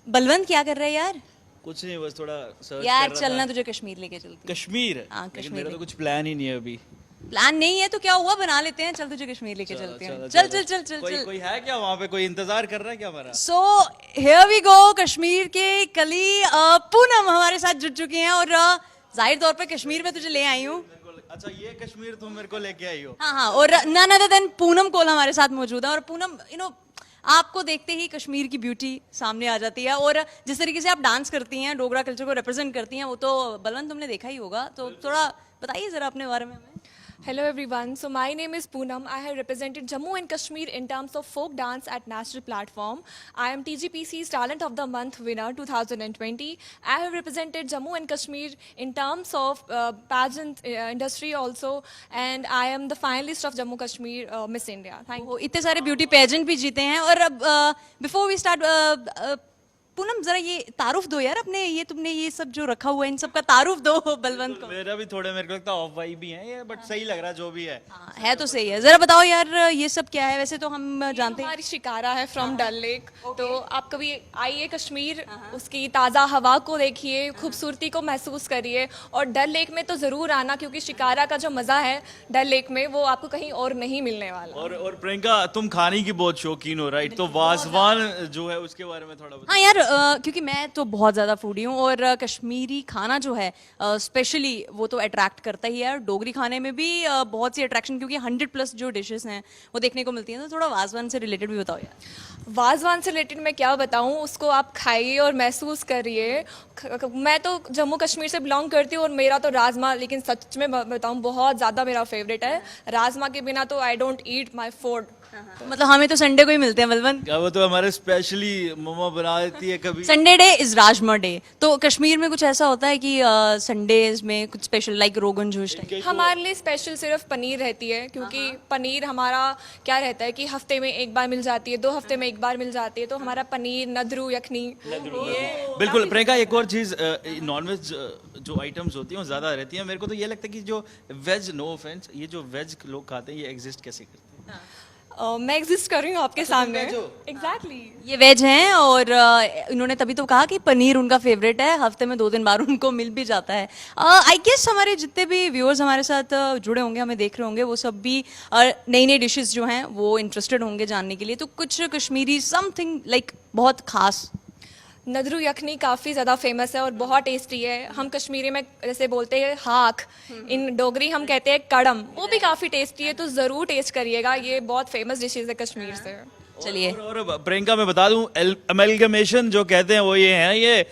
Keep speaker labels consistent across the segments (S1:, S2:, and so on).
S1: बलवंत क्या कर रहा है यार?
S2: कुछ नहीं, बस थोड़ा सर्च
S1: यार
S2: कर रहा
S1: चलना
S2: था।
S1: तुझे कश्मीर लेके चलती हूँ।
S2: कश्मीर?
S1: हाँ,
S2: लेकिन
S1: कश्मीर
S2: मेरा तो कुछ प्लान ही नहीं है अभी।
S1: प्लान नहीं है तो क्या हुआ, बना लेते हैं। चल तुझे कश्मीर लेके
S2: चलो,
S1: चलती हूँ।
S2: चलो,
S1: चल
S2: चलो।
S1: चल चल चल
S2: कोई
S1: चल।
S2: कोई है क्या वहाँ पे? कोई इंतजार कर रहा है क्या हमारा?
S1: So here we go. Kashmir के कली पूनम हमारे साथ जुड़ चुकी हैं और जाहिर तौर पे कश्मीर में तुझे ले आई हूँ।
S2: अच्छा, ये कश्मीर तुम मेरे को लेके आई हो?
S1: हाँ हाँ, और नन अदर देन पूनम कोल हमारे साथ मौजूद है। और पूनम आपको देखते ही कश्मीर की ब्यूटी सामने आ जाती है। और जिस तरीके से आप डांस करती हैं, डोगरा कल्चर को रिप्रेजेंट करती हैं, वो तो बलवंत तुमने देखा ही होगा। तो थोड़ा बताइए जरा अपने बारे में हमें।
S3: Hello everyone. So my name is Poonam. I have represented Jammu and Kashmir in terms of folk dance at national platform. I am TGPC's Talent of the Month winner 2020. I have represented Jammu and Kashmir in terms of pageant industry also, and I am the finalist of Jammu Kashmir Miss India. Thank you.
S1: वो इतने सारे beauty pageant भी जीते हैं। और अब before we start, Poonam जरा ये तारुफ दो यार अपने, ये तुमने ये सब जो रखा हुआ है इन सब का तारुफ दो बलवंत को।
S2: मेरा भी थोड़े, मेरे को लगता है ऑफ वाइब भी है ये, बट सही लग रहा है जो भी है।
S1: हाँ, है तो सही है। जरा बताओ यार ये सब क्या है? वैसे तो हम जानते हैं।
S3: हमारी शिकारा है फ्रॉम डल लेक। तो आप कभी आइए कश्मीर, उसकी ताज़ा हवा को देखिए, खूबसूरती को महसूस करिए, और डल लेक में तो ज़रूर आना, क्योंकि शिकारा का जो मज़ा है डल लेक में वो आपको कहीं और नहीं मिलने वाला।
S2: और प्रियंका, तुम खाने की बहुत शौकीन हो, राइट? तो वाजवान जो है उसके बारे में थोड़ा बताओ।
S1: हाँ यार, क्योंकि मैं तो बहुत ज़्यादा फूडी हूँ और कश्मीरी खाना जो है स्पेशली वो तो अट्रैक्ट करता ही है। और डोगरी खाने में भी बहुत सी अट्रैक्शन, क्योंकि 100+ जो डिशेस हैं वो देखने को मिलती हैं। तो थोड़ा वाजवान से रिलेटेड भी बताओ यार।
S3: वाजवान से रिलेटेड मैं क्या बताऊँ, उसको आप खाइए और महसूस करिए। मैं तो जम्मू कश्मीर से बिलोंग करती हूँ और मेरा तो राजमा, लेकिन सच में बताऊँ बहुत ज़्यादा मेरा फेवरेट है। राजमा के बिना तो I don't eat my food.
S1: तो मतलब हमें तो संडे को ही मिलते हैं बलवंत।
S2: क्या वो तो हमारे स्पेशली मम्मा बना देती है कभी।
S1: Sunday day is rajma day. तो कश्मीर में कुछ ऐसा होता है कि संडेज में कुछ special like rogan josh type?
S3: हमारे लिए स्पेशल सिर्फ पनीर रहती है, क्योंकि पनीर हमारा क्या रहता है कि हफ्ते में एक बार मिल जाती है, 2 हफ्ते में एक बार मिल जाती है। तो हमारा पनीर, नदरू, यखनी।
S2: बिल्कुल प्रियंका, एक और चीज, नॉनवेज जो आइटम्स होती हैं वो ज्यादा रहती हैं। मेरे को तो ये लगता है कि जो वेज, नो ऑफेंस, ये जो वेज लोग खाते हैं ये एग्जिस्ट कैसे करते हैं?
S3: मैं एग्जिस्ट कर रही हूँ आपके सामने।
S2: वेज हो?
S3: एग्जैक्टली।
S1: ये वेज हैं और इन्होंने तभी तो कहा कि पनीर उनका फेवरेट है। हफ्ते में 2 दिन बार उनको मिल भी जाता है। आई गेस हमारे जितने भी व्यूअर्स हमारे साथ जुड़े होंगे, हमें देख रहे होंगे, वो सब भी नई नई डिशेस जो हैं वो इंटरेस्टेड होंगे जानने के लिए। तो कुछ कश्मीरी समथिंग लाइक बहुत खास।
S3: नदरू यखनी काफ़ी ज़्यादा फेमस है और बहुत टेस्टी है। हम कश्मीरी में जैसे बोलते हैं हाक, इन डोगरी हम कहते हैं कड़म, वो भी काफ़ी टेस्टी है। तो ज़रूर टेस्ट करिएगा, ये बहुत फेमस डिशेज़ है कश्मीर से।
S1: चलिए।
S2: और प्रियंका, मैं बता दूं, अमेलगमेशन जो कहते हैं वो ये हैं, ये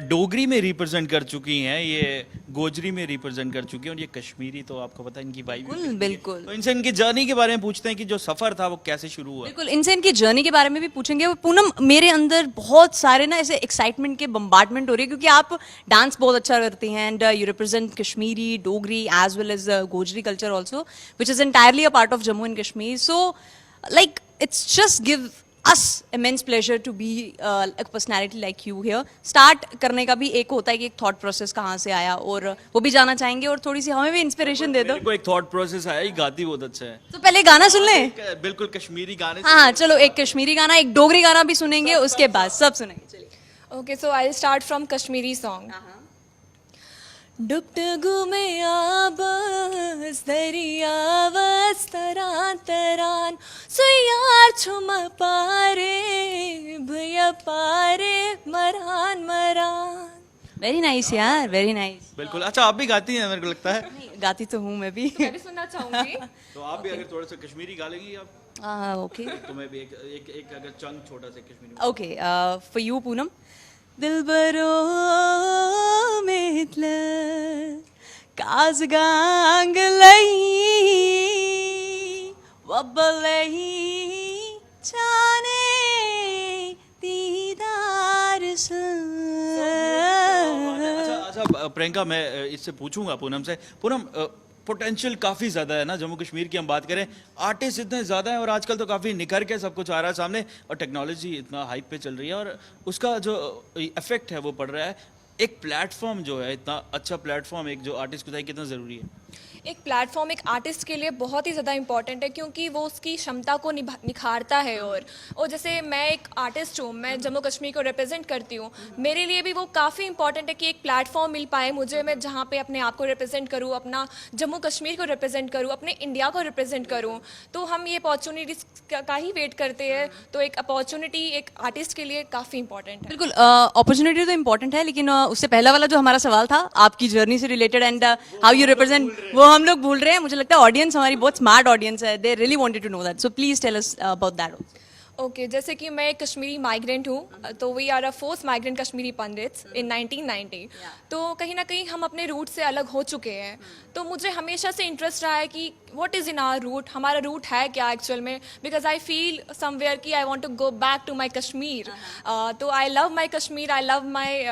S2: डोगरी में रिप्रेजेंट कर चुकी हैं, ये गोजरी में रिप्रेजेंट कर चुकी हैं, और ये कश्मीरी तो आपको पता है इनकी वाइब।
S1: बिल्कुल बिल्कुल।
S2: तो इनसे इनकी जर्नी के बारे में पूछते हैं कि जो सफर था वो कैसे शुरू हुआ।
S1: बिल्कुल, इनसे इनकी जर्नी के बारे में भी पूछेंगे। पूनम, मेरे अंदर बहुत सारे ना ऐसे एक्साइटमेंट के बम्बार्टमेंट हो रही है, क्योंकि आप डांस बहुत अच्छा करती हैं and you represent Kashmiri, Dogri as well as Gojri culture also, which is entirely a part of Jammu and Kashmir. So like it's just give us immense pleasure to be a personality like you here. Start करने का भी एक होता है कि एक thought process कहाँ से आया, और वो भी जानना चाहेंगे, और थोड़ी सी हमें भी इंस्पिरेशन दे दो।
S2: मेरे को एक थॉट प्रोसेस आया, ये गाती बहुत अच्छा है।
S1: तो पहले गाना सुन लें।
S2: बिल्कुल कश्मीरी गाने।
S1: हाँ चलो, एक कश्मीरी गाना, एक डोगरी गाना भी सुनेंगे, उसके बाद सब सुनेंगे। चलिए।
S3: Okay, so I start from Kashmiri song. डुबडगु में आबस दरियावस तरान तरान, सुयार छुम पारे भैया पारे मरान मरान।
S1: वेरी नाइस यार, वेरी नाइस।
S2: बिल्कुल। अच्छा, आप भी गाती हैं मेरे को लगता है।
S1: गाती तो हूँ मैं भी।
S3: मैं भी सुनना चाहूंगी।
S2: तो आप भी अगर थोड़ा सा कश्मीरी गा लेंगी आप,
S1: ओके
S2: तो मैं भी एक अगर चंग छोटा सा Kashmiri.
S1: Okay, for you Poonam. दिलबरो मिथल काजगांग लई वबलई जाने दीदार से।
S2: अच्छा प्रियंका, मैं इससे पूछूंगा पूनम से। पूनम, पोटेंशियल काफ़ी ज़्यादा है ना जम्मू कश्मीर की हम बात करें, आर्टिस्ट इतने ज़्यादा हैं और आजकल तो काफ़ी निखर के सब कुछ आ रहा है सामने, और टेक्नोलॉजी इतना हाइप पे चल रही है और उसका जो इफेक्ट है वो पड़ रहा है। एक प्लेटफॉर्म जो है, इतना अच्छा प्लेटफॉर्म एक जो आर्टिस्ट को चाहिए, कितना ज़रूरी है?
S3: एक प्लेटफॉर्म एक आर्टिस्ट के लिए बहुत ही ज़्यादा इम्पॉर्टेंट है, क्योंकि वो उसकी क्षमता को निखारता है। और जैसे मैं एक आर्टिस्ट हूँ, मैं जम्मू कश्मीर को रिप्रेजेंट करती हूँ, मेरे लिए भी वो काफ़ी इंपॉर्टेंट है कि एक प्लेटफॉर्म मिल पाए मुझे, मैं जहाँ पे अपने आप को रिप्रेजेंट करूँ, अपना जम्मू कश्मीर को रिप्रेजेंट करूँ, अपने इंडिया को रिप्रेजेंट करूँ। तो हम ये अपॉर्चुनिटीज़ का ही वेट करते हैं, तो एक अपॉर्चुनिटी एक आर्टिस्ट के लिए काफ़ी इंपॉर्टेंट है।
S1: बिल्कुल, अपॉर्चुनिटी तो इम्पोर्टेंट है, लेकिन उससे पहला वाला जो हमारा सवाल था आपकी जर्नी से related and how you represent, वो हम लोग भूल रहे हैं। मुझे लगता है ऑडियंस हमारी बहुत स्मार्ट ऑडियंस है, they really wanted to know that, so please tell us about that.
S3: Okay, जैसे कि मैं एक कश्मीरी माइग्रेंट हूँ, तो we are a fourth migrant Kashmiri Pandits in 1990। तो कहीं ना कहीं हम अपने रूट से अलग हो चुके हैं। तो मुझे हमेशा से इंटरेस्ट रहा है कि what is in our root, हमारा रूट है क्या एक्चुअल में, बिकॉज आई फील समवेयर कि I want to go back to my Kashmir. तो I love my Kashmir, I love my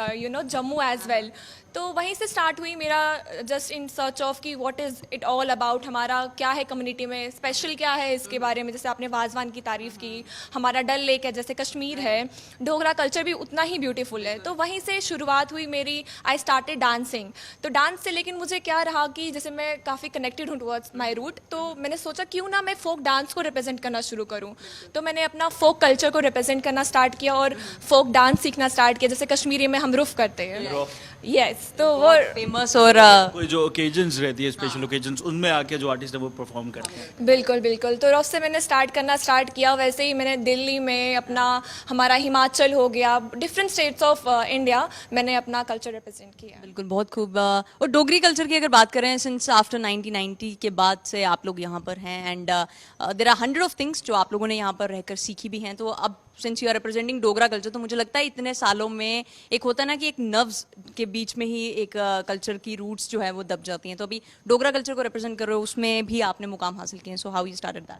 S3: Jammu as well. तो वहीं से स्टार्ट हुई मेरा जस्ट इन सर्च ऑफ कि what is it all about, हमारा क्या है कम्युनिटी में, स्पेशल क्या है इसके बारे में। जैसे आपने वाजवान की तारीफ़ की, हमारा डल लेक है, जैसे कश्मीर है, डोगरा कल्चर भी उतना ही ब्यूटीफुल है। तो वहीं से शुरुआत हुई मेरी, आई स्टार्टेड डांसिंग। तो डांस से लेकिन मुझे क्या रहा कि जैसे मैं काफ़ी कनेक्टेड हूँ टुवर्ड्स माई रूट, तो मैंने सोचा क्यों ना मैं फोक डांस को रिप्रेजेंट करना शुरू करूँ। तो मैंने अपना फोक कल्चर को रिप्रेजेंट करना स्टार्ट किया और फोक डांस सीखना स्टार्ट किया। जैसे कश्मीरी में हम रुफ करते हैं, यस, तो वो
S1: फेमस। और
S2: कोई जो ओकेजन्स रहती है, स्पेशल ओकेजन्स, उनमें आके जो आर्टिस्ट है वो परफॉर्म करते हैं।
S3: बिल्कुल बिल्कुल। तो उससे मैंने स्टार्ट किया। वैसे ही मैंने दिल्ली में अपना, हमारा हिमाचल हो गया, डिफरेंट स्टेट्स ऑफ इंडिया, मैंने अपना कल्चर रिप्रेजेंट किया।
S1: बिल्कुल, बहुत खूब। और डोगरी कल्चर की अगर बात करें, सिंस आफ्टर 1990 के बाद से आप लोग यहाँ पर हैं, and there are 100 of things जो आप लोगों ने यहाँ पर रहकर सीखी भी हैं। तो अब since you are representing Dogra culture, तो मुझे लगता है इतने सालों में एक होता है ना कि एक नर्व्स के बीच में ही एक कल्चर की रूट्स जो है वो दब जाती हैं। तो अभी डोगरा कल्चर को रिप्रेजेंट कर रहे हो, उसमें भी आपने मुकाम हासिल किए हैं। So how you started that?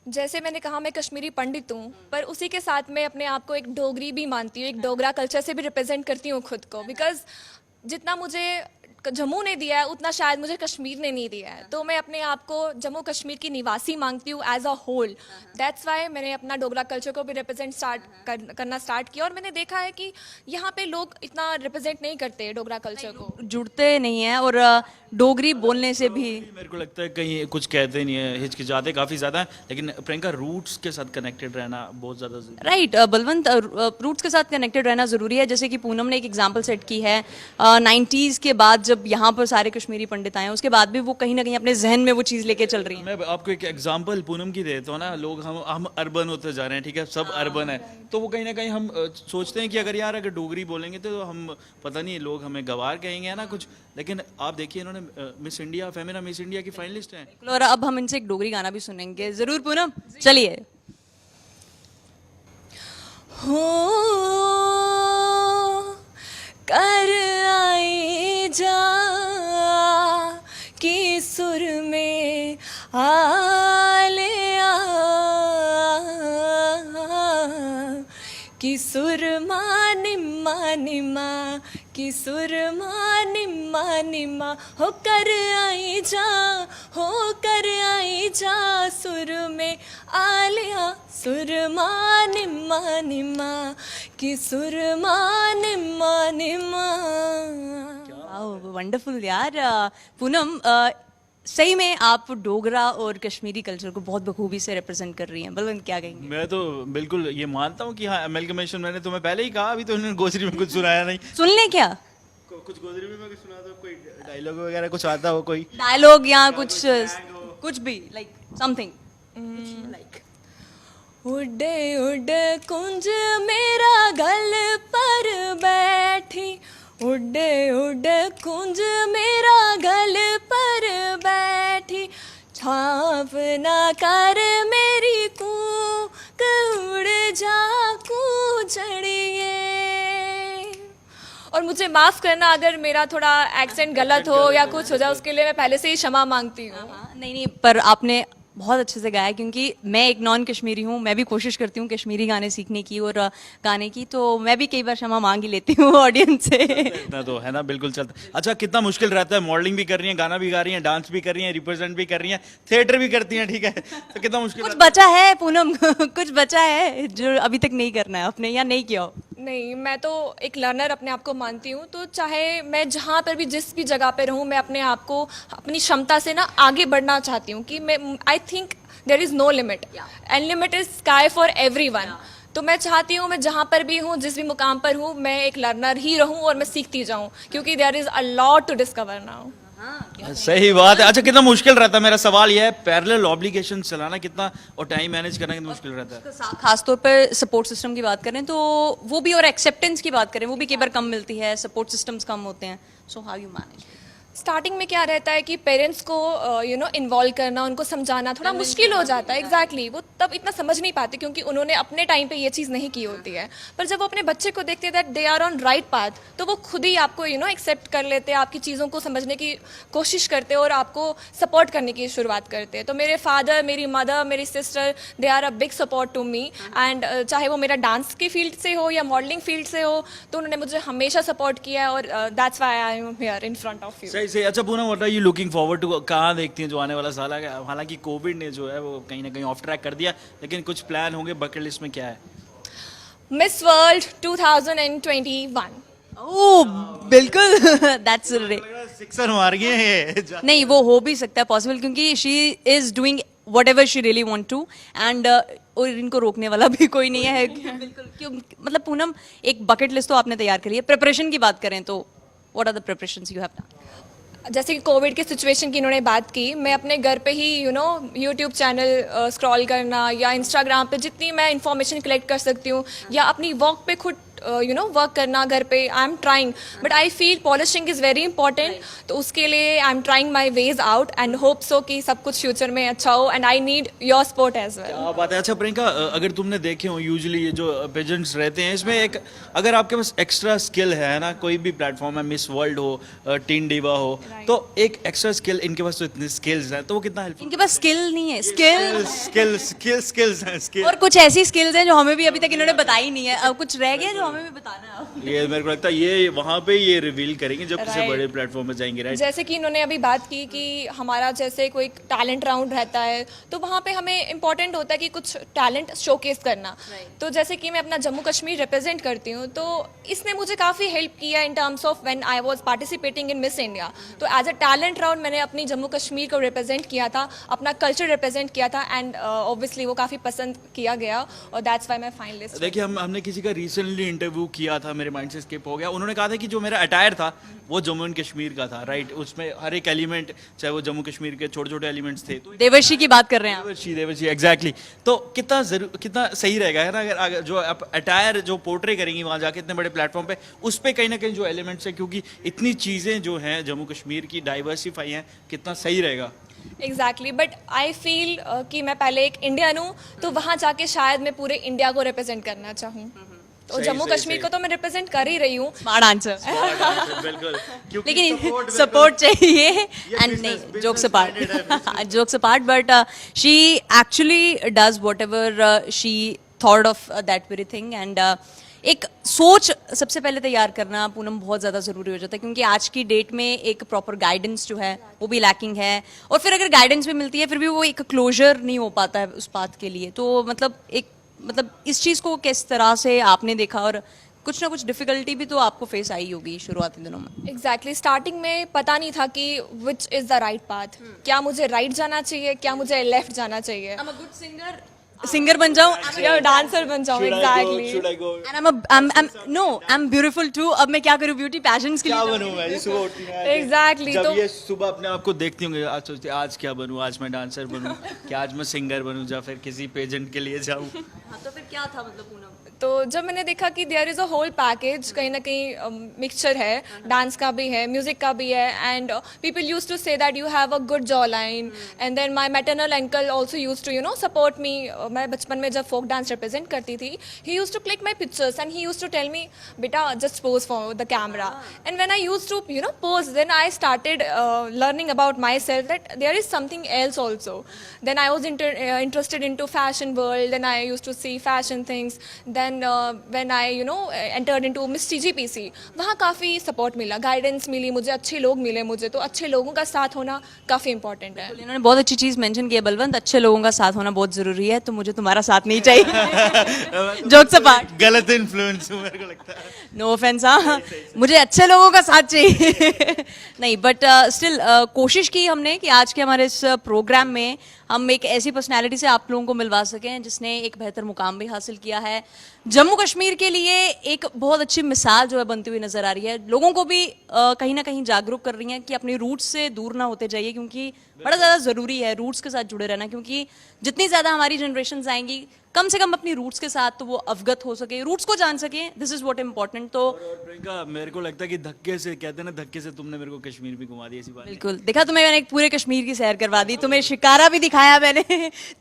S3: जैसे मैंने कहा, मैं कश्मीरी पंडित हूँ, पर उसी के साथ मैं अपने आप को एक डोगरी भी मानती हूँ, एक डोगरा कल्चर से भी रिप्रेजेंट करती हूँ खुद को। बिकॉज जितना मुझे जम्मू ने दिया है उतना शायद मुझे कश्मीर ने नहीं दिया है। तो मैं अपने आप को जम्मू कश्मीर की निवासी मांगती हूँ as a whole. That's why मैंने अपना डोगरा कल्चर को भी रिप्रेजेंट करना स्टार्ट किया। और मैंने देखा है कि यहाँ पे लोग इतना रिप्रेजेंट नहीं करते डोगरा कल्चर को,
S1: जुड़ते नहीं हैं, और डोगरी बोलने से भी
S2: मेरे को लगता है कहीं कुछ कहते नहीं है, हिचकिचाते काफ़ी ज़्यादा है। लेकिन प्रियंका, रूट्स के साथ कनेक्टेड रहना बहुत ज़्यादा ज़रूरी है।
S1: राइट, बलवंत, रूट्स के साथ कनेक्टेड रहना ज़रूरी है। जैसे कि पूनम ने एक एग्जांपल सेट की है, 90s के बाद जब यहाँ पर सारे कश्मीरी पंडित आए, उसके बाद भी वो कहीं ना कहीं अपने जहन में वो चीज़ लेके चल रही है।
S2: मैं आपको एक एग्जांपल पूनम की देता हूँ ना। लोग हम अर्बन होते जा रहे हैं, ठीक है, सब अर्बन है, तो वो कहीं ना कहीं हम सोचते हैं कि अगर डोगरी बोलेंगे तो हम पता नहीं लोग हमें गवार कहेंगे है ना कुछ। लेकिन आप देखिए, इन्होंने miss India, Femina miss India की फाइनलिस्ट हैं।
S1: और अब हम इनसे एक डोगरी गाना भी सुनेंगे जरूर। पूनम, चलिए।
S3: हो कर आई जा कि सुर में आलिया, कि सुर मा निम्मा निम्मा, कि सुर मा निम्मा निम्मा, हो कर आई जा, हो कर आई जा सुर में आलिया, सुर मा निम्मा निम्मा, कि सुर मा निम्मा निम्मा।
S1: वंडरफुल यार। पूनम, सही में आप डोगरा और कश्मीरी कल्चर को बहुत बखूबी से रिप्रेजेंट कर रही हैं। बलवंत, क्या कहेंगे?
S2: मैं तो बिल्कुल ये मानता हूँ कि हाँ, एमलगमेशन मैंने तुम्हें पहले ही कहा, अभी तो उन्होंने गोजरी में कुछ सुनाया नहीं।
S1: सुन लें क्या?
S2: कुछ गोजरी में मैं कुछ सुना दो, कोई डायलॉग वगैरह कुछ आता हो, कोई
S1: डायलॉग या कुछ भी, लाइक समथिंग लाइक।
S3: उड़े उड़े कुंज मेरा गल पर बैठी, उड़े उड़े कुंज मेरा गल पर बैठी, छाप ना कर मेरी कूक, उड़ जा कू चढ़िए। और मुझे माफ़ करना अगर मेरा थोड़ा एक्सेंट गलत हो या कुछ हो जाए, उसके लिए मैं पहले से ही क्षमा मांगती हूँ।
S1: नहीं, पर आपने बहुत अच्छे से गाया, क्योंकि मैं एक नॉन कश्मीरी हूँ, मैं भी कोशिश करती हूँ कश्मीरी गाने सीखने की और गाने की, तो मैं भी कई बार क्षमा मांग ही लेती हूँ ऑडियंस से।
S2: इतना तो है ना, बिल्कुल चलता। अच्छा, कितना मुश्किल रहता है, मॉडलिंग भी कर रही हैं, गाना भी गा रही हैं, डांस भी कर रही हैं, रिप्रेजेंट भी कर रही हैं, थिएटर भी करती हैं, ठीक है, तो कितना मुश्किल
S1: कुछ बचा है पूनम? कुछ बचा है जो अभी तक नहीं करना है आपने, या नहीं किया हो?
S3: नहीं, मैं तो एक लर्नर अपने आप को मानती हूँ, तो चाहे मैं जहाँ पर भी जिस भी जगह पे रहूँ, मैं अपने आप को अपनी क्षमता से ना आगे बढ़ना चाहती हूँ कि मैं I think there is no limit and limit is sky for everyone. तो मैं चाहती हूँ मैं जहाँ पर भी हूँ, जिस भी मुकाम पर हूँ, मैं एक लर्नर ही रहूँ और मैं सीखती जाऊँ, क्योंकि there is a lot to discover now.
S2: सही बात है। अच्छा, कितना मुश्किल रहता है, मेरा सवाल यह है, पैरेलल ऑब्लिगेशन चलाना कितना और टाइम मैनेज करना कितना मुश्किल रहता है?
S1: खास तौर पर सपोर्ट सिस्टम की बात करें तो वो भी, और एक्सेप्टेंस की बात करें वो भी कई बार कम मिलती है, सपोर्ट सिस्टम्स कम होते हैं, so how you manage?
S3: Starting में क्या रहता है कि पेरेंट्स को इन्वॉल्व करना, उनको समझाना थोड़ा मुश्किल हो जाता है। एग्जैक्टली वो तब इतना समझ नहीं पाते क्योंकि उन्होंने अपने टाइम पे ये चीज़ नहीं की होती है। पर जब वो अपने बच्चे को देखते हैं that they are on right path, तो वो खुद ही आपको एक्सेप्ट कर लेते हैं, आपकी चीज़ों को समझने की कोशिश करते हैं और आपको सपोर्ट करने की शुरुआत करते हैं। तो मेरे फादर, मेरी मदर, मेरी sister, they are a big support to me and चाहे वो मेरा डांस की फील्ड से हो या मॉडलिंग फील्ड से हो, तो उन्होंने मुझे हमेशा सपोर्ट किया है और that's why I am here in front of you.
S2: सही सही। अच्छा Poonam, what are you looking forward to, कहाँ देखती हैं जो आने वाला साल है? हालांकि कोविड ने जो है वो कहीं ना कहीं ऑफ ट्रैक कर दिया, लेकिन कुछ प्लान होंगे बकेट लिस्ट में, क्या है?
S3: Miss world 2021।
S1: ओह बिल्कुल, दैट्स
S2: सिक्सर मार गए हैं।
S1: नहीं, वो हो भी सकता है पॉसिबल, क्योंकि she is doing whatever she really want to and और इनको रोकने वाला भी कोई नहीं है। बिल्कुल, क्यों मतलब पूनम, एक बकेट लिस्ट तो आपने तैयार करी है, प्रिपरेशन की बात करें तो what are the preparations you have done?
S3: जैसे कि कोविड के सिचुएशन की इन्होंने बात की, मैं अपने घर पे ही यूट्यूब चैनल स्क्रॉल करना या इंस्टाग्राम पे जितनी मैं इंफॉर्मेशन कलेक्ट कर सकती हूँ या अपनी वॉक पे खुद वर्क करना घर पे, I am trying, but I feel polishing is very important. तो उसके लिए I am trying my ways out and hope so कि सब कुछ फ्यूचर में अच्छा हो and I need your support as well.
S2: क्या बात है। अच्छा प्रियंका, अगर तुमने देखे हो यूजुअली ये जो पेजेंट्स रहते हैं, इसमें एक अगर आपके पास एक्स्ट्रा स्किल है ना, कोई भी प्लेटफॉर्म है, मिस वर्ल्ड हो, टीन डिवा हो, तो एक एक्स्ट्रा स्किल, इनके पास तो इतने स्किल्स हैं, तो वो कितना हेल्पफुल?
S1: इनके पास स्किल नहीं है,
S2: स्किल्स हैं, स्किल।
S1: और कुछ ऐसी स्किल्स हैं जो हमें भी अभी तक इन्होंने बताई नहीं है, अब कुछ रह गया जो हमें भी बताना है।
S2: ये मेरे को लगता है ये वहाँ पे ये रिवील करेंगे जब किसी बड़े प्लेटफॉर्म पे जाएंगे, राइट?
S3: जैसे कि इन्होंने अभी बात की कि हमारा जैसे कोई टैलेंट राउंड रहता है, तो वहाँ पे हमें इम्पोर्टेंट होता है कि कुछ टैलेंट शोकेस करना। तो जैसे कि मैं अपना जम्मू कश्मीर रिप्रेजेंट करती हूँ, तो इसने मुझे काफ़ी हेल्प किया in terms of when I was participating in miss India. तो एज अ टैलेंट राउंड मैंने अपनी जम्मू कश्मीर को रिप्रेजेंट किया था, अपना कल्चर रिप्रेजेंट किया था एंड ऑब्वियसली वो काफ़ी पसंद किया गया और दैट्स व्हाई मैं फाइनलिस्ट।
S2: देखिए, हमने किसी का रिसेंटली इंटरव्यू किया था, मेरे माइंड से स्किप हो गया। उन्होंने कहा था कि जो मेरा अटायर था वो जम्मू एंड कश्मीर का था, राइट? उसमें हर एक एलिमेंट, चाहे वो जम्मू कश्मीर के छोटे छोटे एलिमेंट्स थे। तो
S1: देवर्षि की बात कर रहे हैं आप?
S2: देवर्षि एग्जैक्टली। तो कितना सही रहेगा है ना, अगर जो आप अटायर जो पोर्ट्रे करेंगी वहाँ जाके इतने बड़े प्लेटफॉर्म पे, उस पर कहीं ना कहीं जो एलिमेंट्स है, क्योंकि इतनी चीज़ें जो हैं जम्मू कश्मीर की डाइवर्सिफाई हैं, कितना सही रहेगा?
S3: एग्जैक्टली, बट आई फील कि मैं पहले एक इंडियन हूँ, तो वहाँ जाके शायद मैं पूरे इंडिया को रिप्रेजेंट करना चाहूँ। तो जम्मू कश्मीर को तो मैं रिप्रेजेंट कर ही रही हूँ।
S1: Smart answer.
S2: बिल्कुल,
S1: लेकिन सपोर्ट चाहिए एंड नहीं, jokes apart, but she actually does whatever she thought of that very thing and एक सोच सबसे पहले तैयार करना पूनम बहुत ज़्यादा ज़रूरी हो जाता है, क्योंकि आज की डेट में एक प्रॉपर गाइडेंस जो है वो भी लैकिंग है, और फिर अगर गाइडेंस भी मिलती है फिर भी वो एक क्लोजर नहीं हो पाता है उस बात के लिए। तो मतलब इस चीज़ को किस तरह से आपने देखा, और कुछ ना कुछ डिफिकल्टी भी तो आपको फेस आई होगी शुरुआती दिनों में?
S3: एग्जैक्टली, स्टार्टिंग में पता नहीं था कि which is the right path, क्या मुझे राइट जाना चाहिए, क्या मुझे लेफ्ट जाना चाहिए,
S1: सिंगर बन जाऊं
S3: या डांसर बन जाऊँ। Exactly,
S2: exactly.
S1: I am beautiful too. अब मैं क्या करूं ब्यूटी पेजेंट्स के लिए?
S2: क्या बनूं मैं? ये सुबह उठती हैं,
S3: एग्जैक्टली,
S2: जब
S3: तो
S2: ये सुबह अपने आप को देखती होंगे, आज सोचती है आज क्या बनूं, आज मैं डांसर बनूं, क्या आज मैं सिंगर बनूं, या फिर किसी पेजेंट के लिए जाऊं?
S1: हाँ, तो फिर क्या था मतलब पूनम?
S3: तो जब मैंने देखा कि there is a whole package, कहीं ना कहीं मिक्सचर है, डांस का भी है, म्यूजिक का भी है, and people use to say that you have a good jawline and then my maternal uncle also use to support me. मैं बचपन में जब फोक डांस रिप्रेजेंट करती थी, he use to click my pictures and he use to tell me, बेटा just pose for the camera, and when I use to pose, then I started learning about myself that there is something else also. Then I was interested in to fashion world, then I use to see fashion things, then when I entered into Miss TGPC, वहाँ काफ़ी support मिला, guidance मिली मुझे, अच्छे लोग मिले मुझे, तो अच्छे लोगों का साथ होना काफ़ी इंपॉर्टेंट है.
S1: इन्होंने बहुत अच्छी चीज मेंशन की है बलवंत, अच्छे लोगों का साथ होना बहुत जरूरी है, तो मुझे तुम्हारा साथ नहीं चाहिए. जोक्स अपार्ट,
S2: गलत इन्फ्लुएंस हूँ मेरे को लगता है.
S1: No offence. हाँ, मुझे अच्छे लोगों का साथ चाहिए. नहीं, बट स्टिल कोशिश की हमने कि आज के हमारे इस प्रोग्राम में हम एक ऐसी पर्सनालिटी से आप लोगों को मिलवा सकें जिसने एक बेहतर मुकाम भी हासिल किया है. जम्मू कश्मीर के लिए एक बहुत अच्छी मिसाल जो है बनती हुई नजर आ रही है. लोगों को भी कहीं ना कहीं जागरूक कर रही हैं कि अपनी रूट्स से दूर ना होते जाइए, क्योंकि बड़ा ज़्यादा ज़रूरी है रूट्स के साथ जुड़े रहना, क्योंकि जितनी ज़्यादा हमारी जनरेशन आएंगी कम से कम अपनी रूट्स के साथ तो वो अवगत हो सके, रूट्स को जान सके. This is what important. तो
S2: और प्रियंका, मेरे को लगता है कि धक्के से, कहते हैं ना, धक्के से तुमने मेरे को कश्मीर भी घुमा दी. ऐसी बात नहीं.
S1: बिल्कुल देखा, तुम्हें मैंने पूरे कश्मीर की सैर करवा दी, तुम्हें शिकारा भी दिखाया मैंने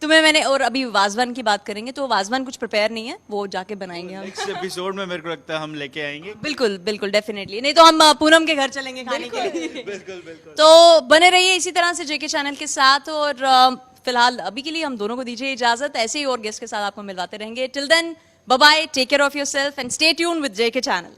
S1: तुम्हें मैंने. और अभी वाजवान की बात करेंगे तो वाजवान कुछ प्रिपेयर नहीं है, वो जाके बनाएंगे हम.
S2: नेक्स्ट एपिसोड में मेरे को लगता है हम लेके आएंगे.
S1: बिल्कुल बिल्कुल, डेफिनेटली. नहीं तो हम पूनम के घर चलेंगे खाने के लिए.
S2: बिल्कुल बिल्कुल.
S1: तो बने रहिए इसी तरह से जेके चैनल के साथ. और फिलहाल अभी के लिए हम दोनों को दीजिए इजाजत. ऐसे ही और गेस्ट के साथ आपको मिलवाते रहेंगे. Till then, bye bye, take care of yourself and stay tuned with JK channel.